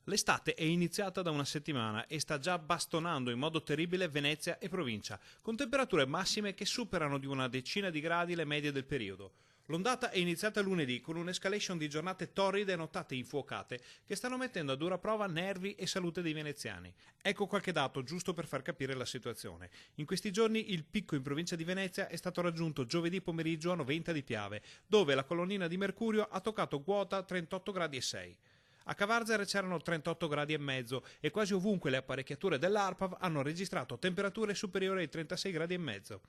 L'estate è iniziata da una settimana e sta già bastonando in modo terribile Venezia e provincia, con temperature massime che superano di una decina di gradi le medie del periodo. L'ondata è iniziata lunedì con un'escalation di giornate torride e nottate infuocate che stanno mettendo a dura prova nervi e salute dei veneziani. Ecco qualche dato giusto per far capire la situazione. In questi giorni il picco in provincia di Venezia è stato raggiunto giovedì pomeriggio a Noventa di Piave, dove la colonnina di mercurio ha toccato quota 38 gradi e 6. A Cavarzere c'erano 38 gradi e mezzo e quasi ovunque le apparecchiature dell'ARPAV hanno registrato temperature superiori ai 36 gradi e mezzo.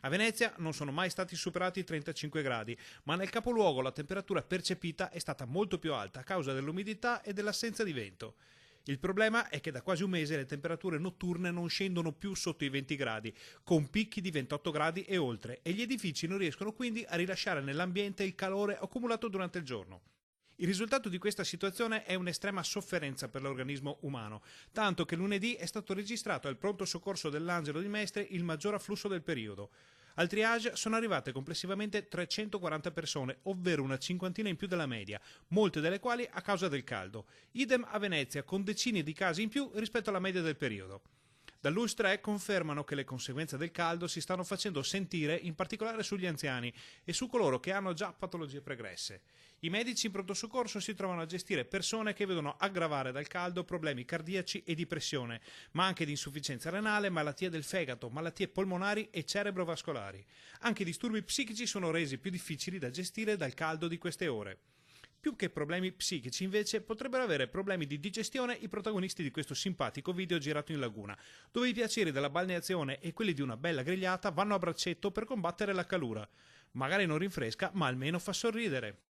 A Venezia non sono mai stati superati i 35 gradi, ma nel capoluogo la temperatura percepita è stata molto più alta a causa dell'umidità e dell'assenza di vento. Il problema è che da quasi un mese le temperature notturne non scendono più sotto i 20 gradi, con picchi di 28 gradi e oltre, e gli edifici non riescono quindi a rilasciare nell'ambiente il calore accumulato durante il giorno. Il risultato di questa situazione è un'estrema sofferenza per l'organismo umano, tanto che lunedì è stato registrato al pronto soccorso dell'Angelo di Mestre il maggior afflusso del periodo. Al triage sono arrivate complessivamente 340 persone, ovvero una cinquantina in più della media, molte delle quali a causa del caldo. Idem a Venezia, con decine di casi in più rispetto alla media del periodo. Dall'ULSS 3 confermano che le conseguenze del caldo si stanno facendo sentire in particolare sugli anziani e su coloro che hanno già patologie pregresse. I medici in pronto soccorso si trovano a gestire persone che vedono aggravare dal caldo problemi cardiaci e di pressione, ma anche di insufficienza renale, malattie del fegato, malattie polmonari e cerebrovascolari. Anche i disturbi psichici sono resi più difficili da gestire dal caldo di queste ore. Più che problemi psichici, invece, potrebbero avere problemi di digestione i protagonisti di questo simpatico video girato in laguna, dove i piaceri della balneazione e quelli di una bella grigliata vanno a braccetto per combattere la calura. Magari non rinfresca, ma almeno fa sorridere.